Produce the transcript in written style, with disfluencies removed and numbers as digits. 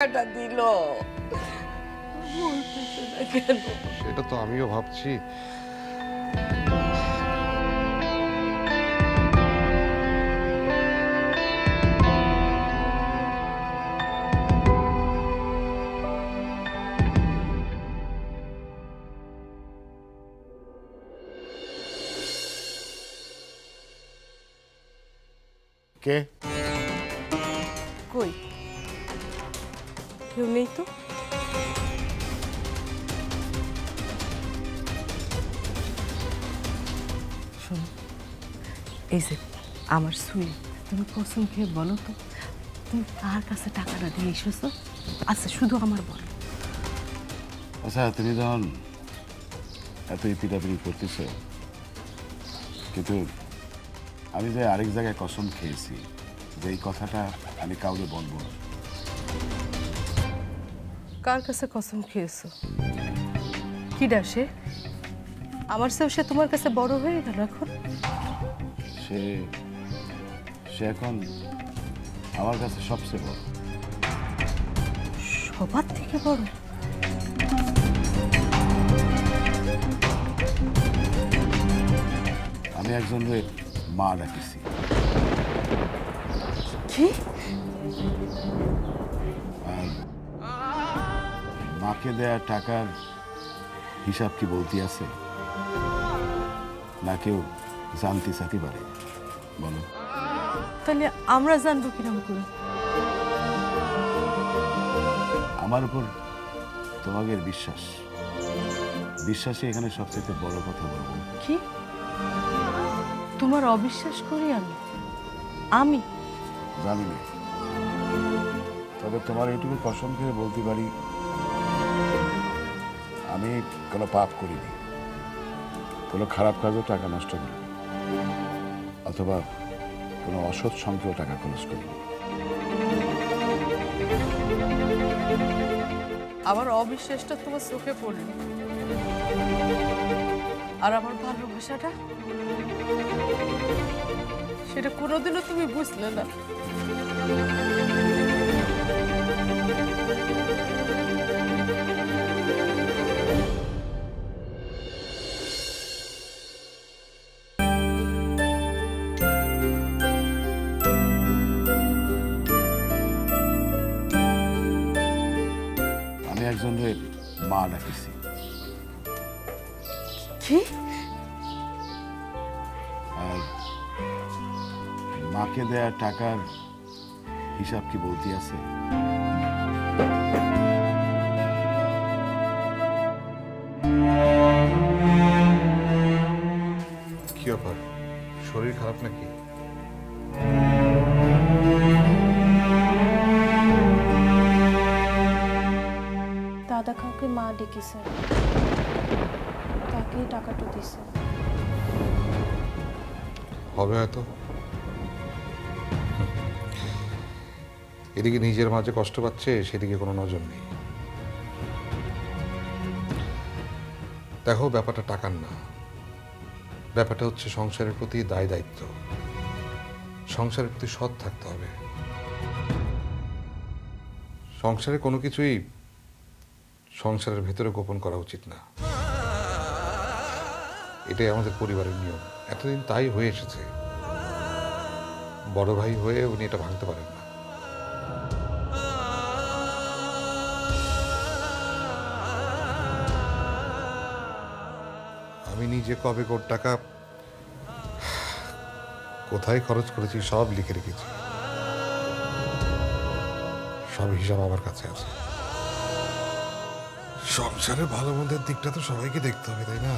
টাকাটা দিল বলতেছে না কেন? সেটা তো আমিও ভাবছি। কে? কই কেউ নেই তো। শোনো, এই যে আমার সুই, তুমি কসম খেয়ে বলো তো, তুমি কার কাছে টাকাটা দিয়ে এসেছো? আচ্ছা শুধু আমার বলো। আচ্ছা, তুমি যখন এতই পিটাপিটি করতেছো, কিন্তু আমি যে আরেক জায়গায় কসম খেয়েছি যে এই কথাটা আমি কাউকে বলবো না। কার কাছে কসম খেয়েছো? কি ডাসে আমার চেয়েও সে তোমার কাছে বড় হয়ে গেল এখন? সে সে এখন আমার কাছে সবচেয়ে বড়। সবার থেকে বড়? আমি একজনের মা ডাকিছি। কি? আর মাকে দেয়া টাকার হিসাব কি বলতে আছে, না কেউ জানতে চাতে পারে? বলো। তাহলে আমরা জানবো কিরম করে? আমার উপর তোমাদের বিশ্বাসই এখানে সবচেয়ে বড় কথা বলবো। কি তোমার অবিশ্বাস করি আমি? আমি জানি না, তবে তোমার এইটুকু কসম করে বলতে পারি আমি কোনো পাপ করিনি, কোনো খারাপ কাজও টাকা নষ্ট করিনি, অথবা কোনো অসৎ সঙ্গেও টাকা খরচ করিনি। আমার অবিশ্বাসটা তোমার চোখে পড়ল, আর আমার ভালোবাসাটা সেটা কোনোদিনও তুমি বুঝলে না। আমি একজনের মা ডাকিছি। কি? আর মাকে দেয়া টাকার হিসাব কি বলতে আছে? কি ব্যাপার, শরীর খারাপ নাকি? দাদা কাউকে মা ডেকেছে, তাকেই টাকাটা দিছে। হবে হয়তো। এদিকে নিজের মাঝে কষ্ট পাচ্ছে, সেদিকে কোনো নজর নেই। দেখো, ব্যাপারটা টাকার না, ব্যাপারটা হচ্ছে সংসারের প্রতি দায় দায়িত্ব। সংসারের প্রতি সৎ থাকতে হবে। সংসারে কোনো কিছুই সংসারের ভেতরে গোপন করা উচিত না, এটাই আমাদের পরিবারের নিয়ম। এতদিন তাই হয়ে এসেছে। বড় ভাই হয়ে উনি এটা ভাঙতে পারেন না। আমি নিজে কবে কোটি টাকা কোথায় খরচ করেছি সব লিখে রেখেছি, সব হিসাব আমার কাছে আছে। সংসারের ভালো মন্দের দিকটা তো সবাইকে দেখতে হবে, তাই না?